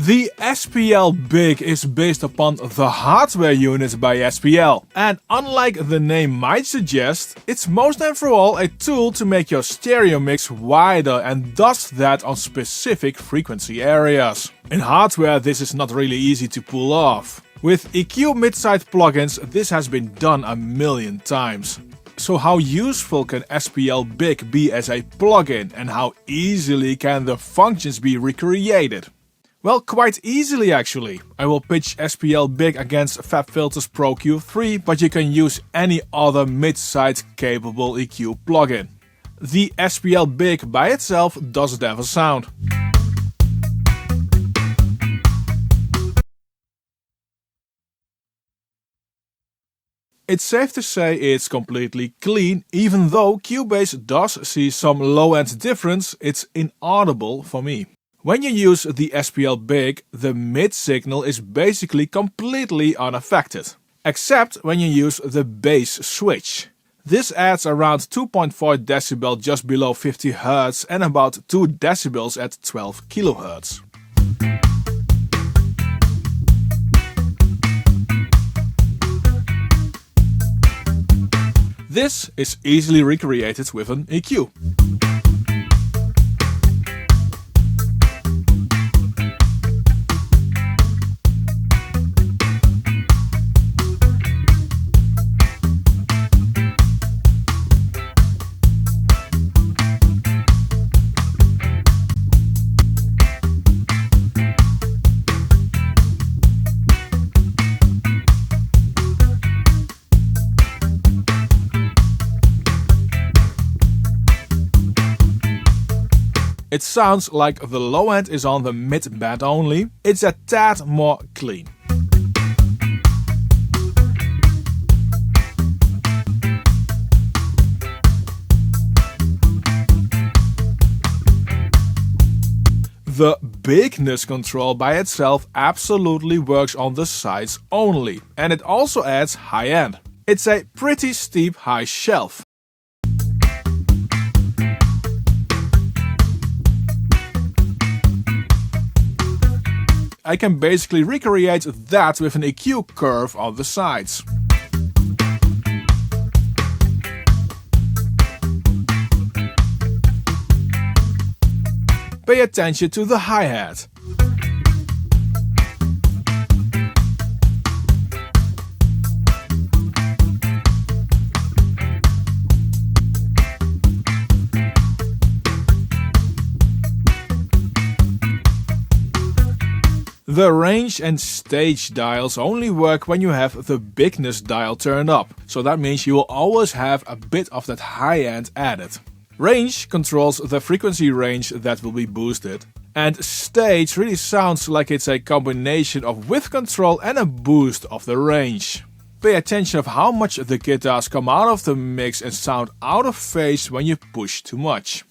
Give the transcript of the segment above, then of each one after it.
The SPL Big is based upon the hardware unit by SPL, and unlike the name might suggest, it's most and for all a tool to make your stereo mix wider and does that on specific frequency areas. In hardware this is not really easy to pull off. With EQ mid-side plugins this has been done a million times. So how useful can SPL Big be as a plugin, and how easily can the functions be recreated? Well, quite easily actually. I will pitch SPL Big against FabFilter's Pro Q3, but you can use any other mid-side capable EQ plugin. The SPL Big by itself doesn't have a sound. It's safe to say it's completely clean, even though Cubase does see some low-end difference, it's inaudible for me. When you use the SPL Big, the mid signal is basically completely unaffected, except when you use the bass switch. This adds around 2.4 dB just below 50 Hz and about 2 dB at 12 kHz. This is easily recreated with an EQ. It sounds like the low end is on the mid band only, it's a tad more clean. The bigness control by itself absolutely works on the sides only, and it also adds high end. It's a pretty steep high shelf. I can basically recreate that with an EQ curve on the sides. Pay attention to the hi-hat. The range and stage dials only work when you have the bigness dial turned up, so that means you will always have a bit of that high end added. Range controls the frequency range that will be boosted, and stage really sounds like it's a combination of width control and a boost of the range. Pay attention of how much the guitars come out of the mix and sound out of phase when you push too much.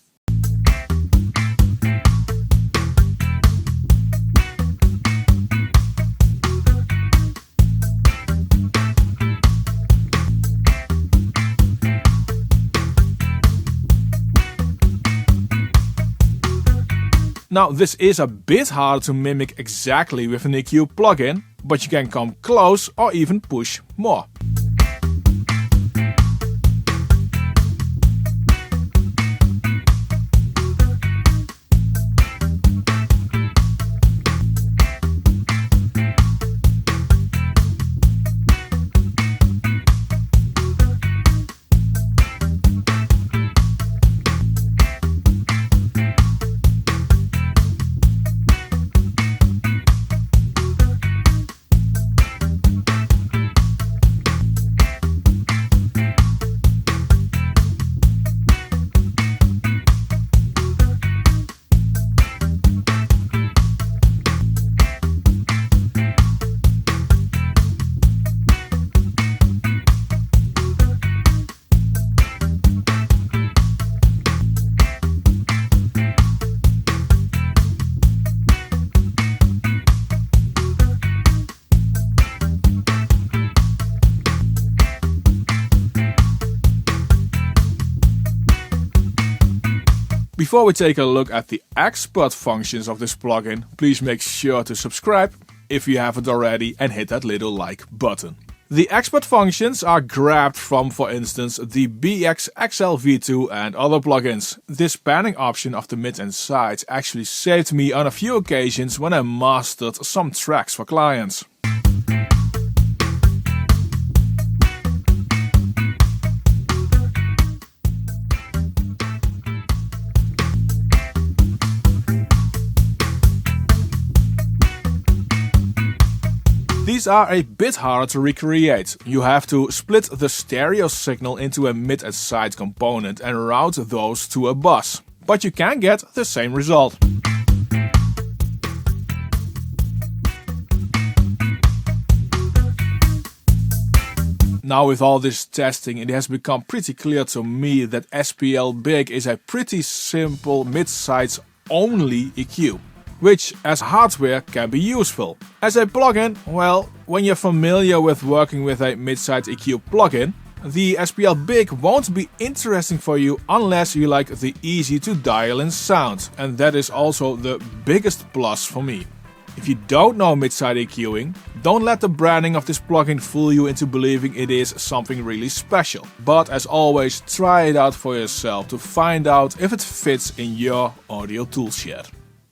Now this is a bit hard to mimic exactly with an EQ plugin, but you can come close or even push more. Before we take a look at the expert functions of this plugin, please make sure to subscribe if you haven't already and hit that little like button. The expert functions are grabbed from, for instance, the BX-XL V2 and other plugins. This panning option of the mid and sides actually saved me on a few occasions when I mastered some tracks for clients. These are a bit harder to recreate. You have to split the stereo signal into a mid and side component and route those to a bus. But you can get the same result. Now with all this testing, it has become pretty clear to me that SPL Big is a pretty simple mid-sides only EQ, which as hardware can be useful. As a plugin, well, when you're familiar with working with a mid-side EQ plugin, the SPL Big won't be interesting for you unless you like the easy to dial in sound, and that is also the biggest plus for me. If you don't know mid-side EQing, don't let the branding of this plugin fool you into believing it is something really special. But as always, try it out for yourself to find out if it fits in your audio toolshed.